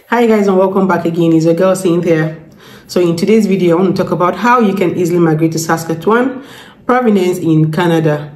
Hi guys, and welcome back again. It's your girl Cynthia. So in today's video, I want to talk about how you can easily migrate to Saskatchewan Province in Canada.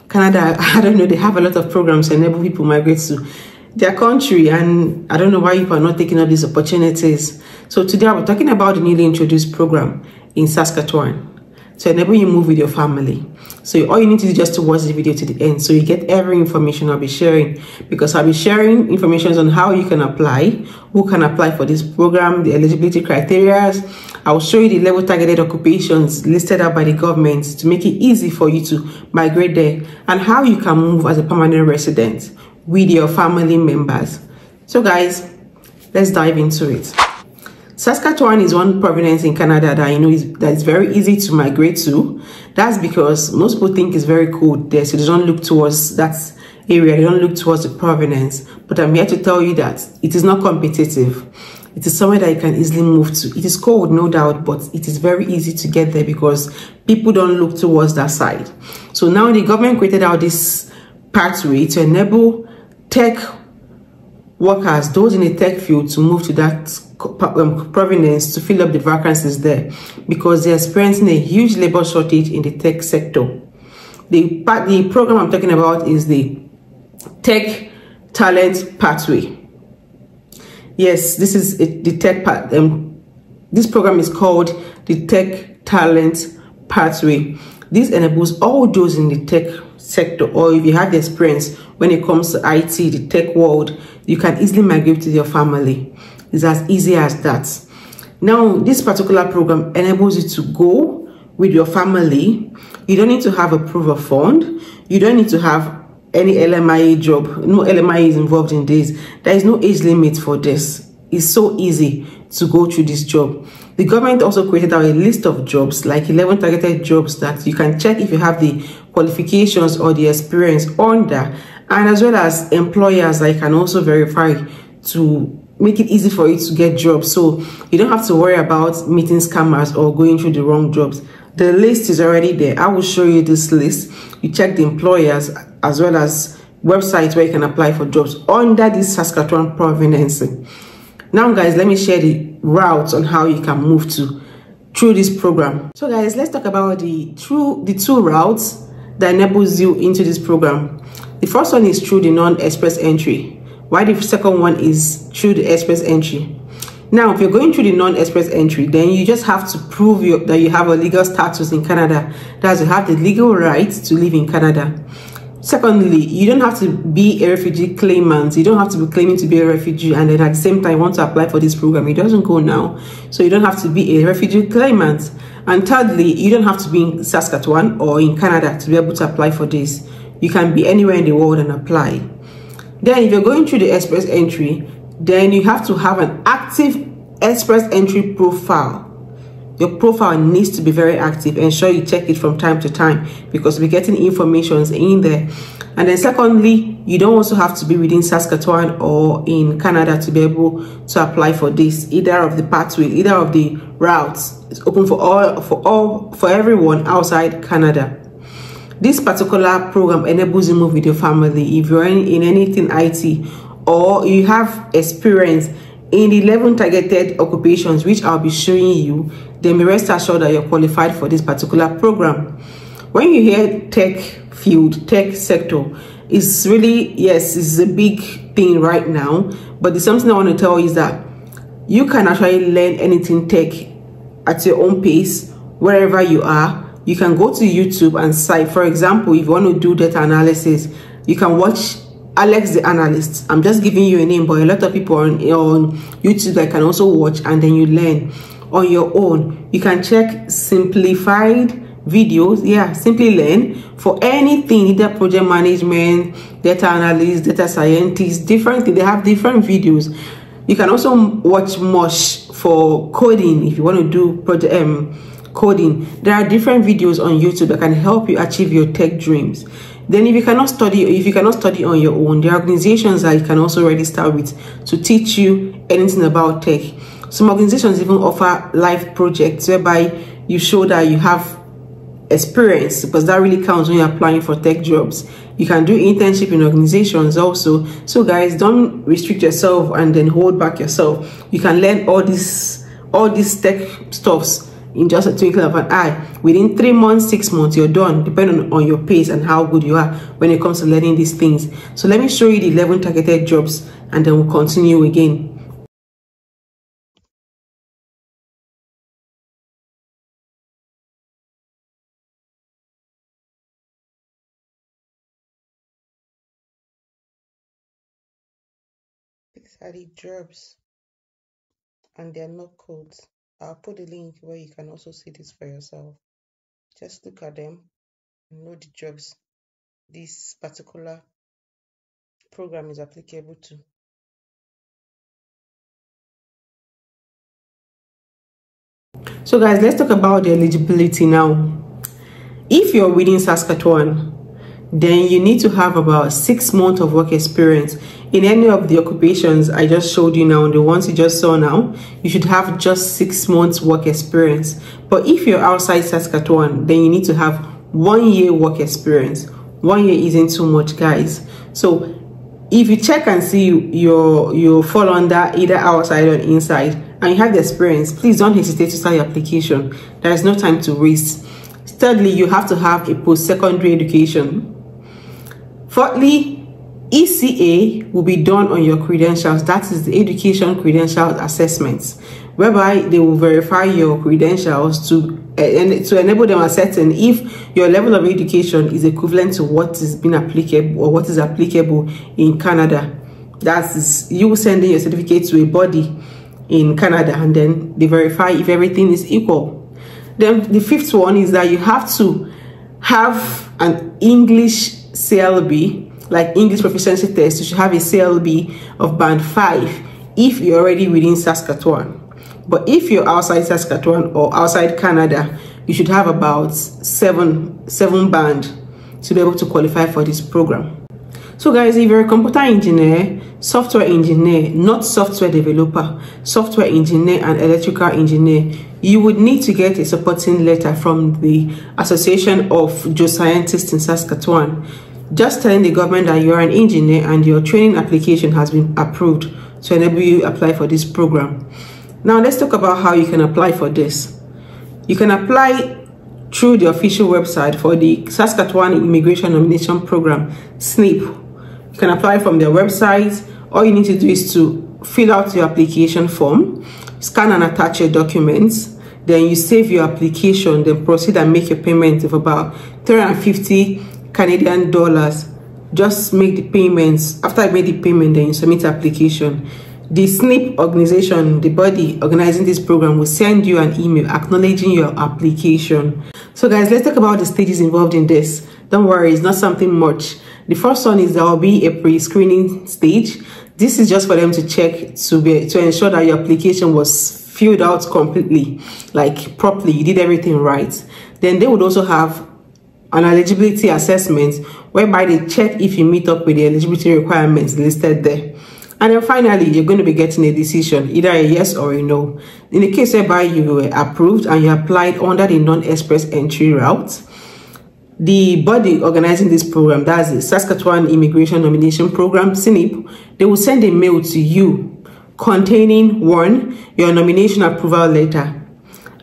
I don't know, they have a lot of programs to enable people migrate to their country, and I don't know why people are not taking up these opportunities. So today I'll be talking about the newly introduced program in Saskatchewan to enable you move with your family. So all you need to do is just to watch the video to the end so you get every information I'll be sharing, because I'll be sharing information on how you can apply, who can apply for this program, the eligibility criteria. I'll show you the level targeted occupations listed out by the government to make it easy for you to migrate there, and how you can move as a permanent resident with your family members. So guys, let's dive into it. Saskatchewan is one province in Canada that I know that is very easy to migrate to. That's because most people think it's very cold there, so they don't look towards that area, they don't look towards the province. But I'm here to tell you that it is not competitive. It is somewhere that you can easily move to. It is cold, no doubt, but it is very easy to get there because people don't look towards that side. So now the government created out this pathway to enable tech workers, those in the tech field, to move to that province to fill up the vacancies there, because they're experiencing a huge labor shortage in the tech sector. The program I'm talking about is the Tech Talent Pathway. Yes, this is the tech this program is called the Tech Talent Pathway. This enables all those in the tech sector, or if you have the experience when it comes to IT, the tech world, you can easily migrate to your family. It's as easy as that. Now, this particular program enables you to go with your family. You don't need to have a proof of fund. You don't need to have any LMIA job. No LMIA is involved in this. There is no age limit for this. It's so easy to go through this job. The government also created out a list of jobs, like 11 targeted jobs, that you can check if you have the qualifications or the experience on that, and as well as employers that you can also verify to make it easy for you to get jobs, so you don't have to worry about meeting scammers or going through the wrong jobs. The list is already there. I will show you this list. You check the employers as well as websites where you can apply for jobs under this Saskatchewan Province. Now guys, let me share the routes on how you can move through this program. So guys, let's talk about the two routes that enables you into this program. The first one is through the non-express entry, while the second one is through the express entry. Now, if you're going through the non-express entry, then you just have to prove that you have a legal status in Canada. That is, you have the legal right to live in Canada. Secondly, you don't have to be a refugee claimant. You don't have to be claiming to be a refugee and then at the same time want to apply for this program. It doesn't go now. So you don't have to be a refugee claimant. And thirdly, you don't have to be in Saskatchewan or in Canada to be able to apply for this. You can be anywhere in the world and apply. Then if you're going through the express entry, then you have to have an active express entry profile. Your profile needs to be very active. Ensure you check it from time to time, because we're getting information in there. And then secondly, you don't also have to be within Saskatchewan or in Canada to be able to apply for this. Either of the pathway, either of the routes is open for everyone outside Canada. This particular program enables you to move with your family if you're in anything IT, or you have experience in the 11 targeted occupations, which I'll be showing you. Then be rest assured that you're qualified for this particular program. When you hear tech field, tech sector, it's really, yes, it's a big thing right now. But the something I want to tell you is that you can actually learn anything tech at your own pace, wherever you are. You can go to YouTube and cite, for example, if you want to do data analysis, you can watch Alex the Analyst. I'm just giving you a name, but a lot of people on YouTube that can also watch, and then you learn on your own. You can check simplified videos. Yeah, Simply Learn for anything, either project management, data analyst, data scientist, different. They have different videos. You can also watch Mosh for coding if you want to do project coding. There are different videos on YouTube that can help you achieve your tech dreams. Then if you cannot study on your own, there are organizations that you can also register with to teach you anything about tech. Some organizations even offer live projects whereby you show that you have experience, because that really counts when you're applying for tech jobs. You can do internship in organizations also. So guys, don't restrict yourself and then hold back yourself. You can learn all these tech stuffs in just a twinkle of an eye. Within 3 months, 6 months, you're done, depending on your pace and how good you are when it comes to learning these things. So let me show you the 11 targeted jobs, and then we'll continue again. These are the jobs, and they're not codes. I'll put a link where you can also see this for yourself. Just look at them and know the jobs this particular program is applicable to. So guys, let's talk about the eligibility now. If you're within Saskatchewan, then you need to have about 6 months of work experience in any of the occupations I just showed you now. The ones you just saw now, you should have just 6 months work experience. But if you're outside Saskatchewan, then you need to have 1 year work experience. 1 year isn't too much, guys. So if you check and see you fall under either outside or inside and you have the experience, please don't hesitate to start your application. There is no time to waste. Thirdly, you have to have a post-secondary education. Fourthly, ECA will be done on your credentials. That is the education credentials assessments, whereby they will verify your credentials to enable them ascertain if your level of education is equivalent to what is being applicable or what is applicable in Canada. That is, you will send in your certificate to a body in Canada, and then they verify if everything is equal. Then the fifth one is that you have to have an English CLB, like English proficiency test. You should have a CLB of band 5 if you're already within Saskatchewan. But if you're outside Saskatchewan or outside Canada, you should have about seven band to be able to qualify for this program. So guys, if you're a computer engineer, software engineer, not software developer, software engineer and electrical engineer, you would need to get a supporting letter from the Association of Geoscientists in Saskatchewan, just telling the government that you're an engineer and your training application has been approved to enable you to apply for this program. Now let's talk about how you can apply for this. You can apply through the official website for the Saskatchewan Immigration Nomination Program, SNIP. You can apply from their website. All you need to do is to fill out your application form, scan and attach your documents, then you save your application, then proceed and make your payment of about 350 Canadian dollars. Just make the payments. After I made the payment, then you submit the application. The SNIP organization, the body organizing this program, will send you an email acknowledging your application. So guys, let's talk about the stages involved in this. Don't worry, it's not something much. The first one is there will be a pre-screening stage. This is just for them to check to ensure that your application was filled out completely, like properly, you did everything right. Then they would also have an eligibility assessment whereby they check if you meet up with the eligibility requirements listed there. And then finally, you're going to be getting a decision, either a yes or a no. In the case whereby you were approved and you applied under the non-express entry route, the body organizing this program, that's the Saskatchewan Immigration Nomination Program, SNIP, they will send a mail to you containing, one, your nomination approval letter.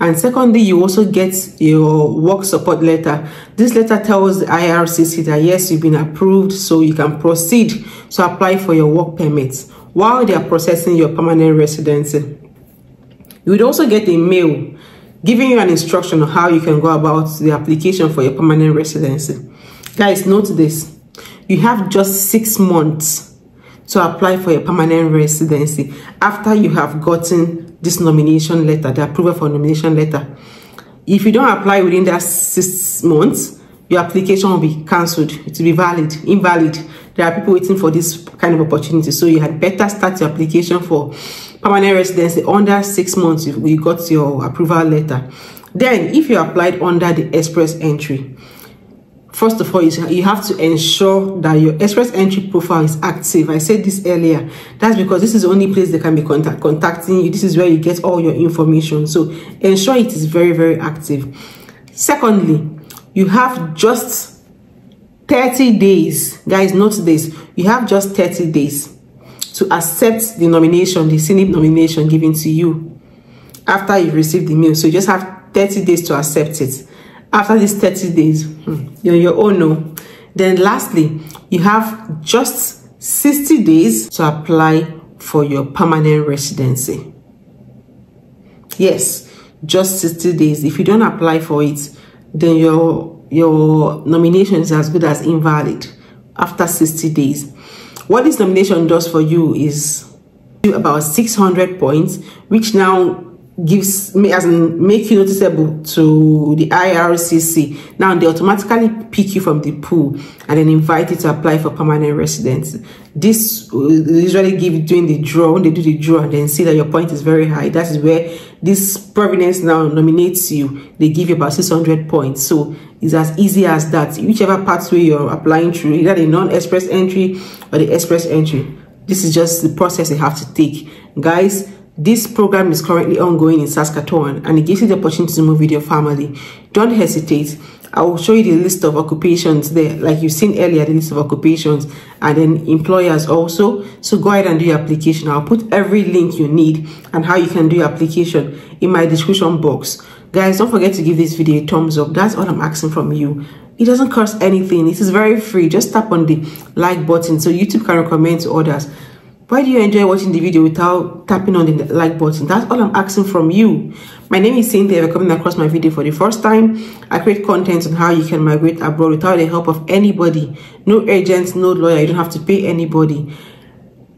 And secondly, you also get your work support letter. This letter tells the IRCC that yes, you've been approved, so you can proceed to apply for your work permits while they are processing your permanent residency. You would also get a mail giving you an instruction on how you can go about the application for your permanent residency. Guys, note this. You have just 6 months to apply for your permanent residency after you have gotten this nomination letter, the approval for nomination letter. If you don't apply within that 6 months, your application will be cancelled. It will be invalid. There are people waiting for this kind of opportunity. So you had better start your application for permanent residency under 6 months if you got your approval letter. Then, if you applied under the express entry, first of all, you have to ensure that your express entry profile is active. I said this earlier. That's because this is the only place they can be contacting you. This is where you get all your information. So ensure it is very, very active. Secondly, you have just 30 days. Guys, note this. You have just 30 days to accept the nomination, the Senate nomination given to you after you receive the mail. So you just have 30 days to accept it. After these 30 days, you're your own. No. Then lastly, you have just 60 days to apply for your permanent residency. Yes, just 60 days. If you don't apply for it, then your nomination is as good as invalid after 60 days. What this nomination does for you is about 600 points, which now gives me as in make you noticeable to the IRCC. Now they automatically pick you from the pool and then invite you to apply for permanent residence. This will usually give during the draw, when they do the draw and then see that your point is very high. That is where this province now nominates you. They give you about 600 points. So it's as easy as that. Whichever pathway you're applying through, either the non-express entry or the express entry, this is just the process you have to take. Guys, this program is currently ongoing in Saskatchewan and it gives you the opportunity to move with your family. Don't hesitate. I will show you the list of occupations there, like you've seen earlier, the list of occupations and then employers also. So go ahead and do your application. I'll put every link you need and how you can do your application in my description box. Guys, don't forget to give this video a thumbs up. That's all I'm asking from you. It doesn't cost anything. It is very free. Just tap on the like button so YouTube can recommend to others. Why do you enjoy watching the video without tapping on the like button? That's all I'm asking from you. My name is Cynthia. If you're coming across my video for the first time, I create content on how you can migrate abroad without the help of anybody. No agents, no lawyer. You don't have to pay anybody.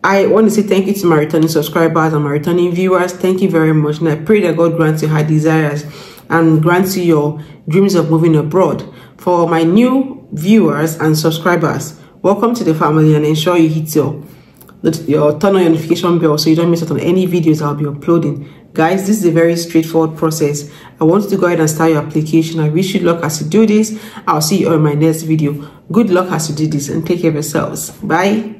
I want to say thank you to my returning subscribers and my returning viewers. Thank you very much. And I pray that God grants you high desires and grants you your dreams of moving abroad. For my new viewers and subscribers, welcome to the family and ensure you hit your turn on your notification bell so you don't miss out on any videos I'll be uploading. Guys, this is a very straightforward process. I want you to go ahead and start your application. I wish you luck as you do this. I'll see you on my next video. Good luck as you do this and take care of yourselves. Bye.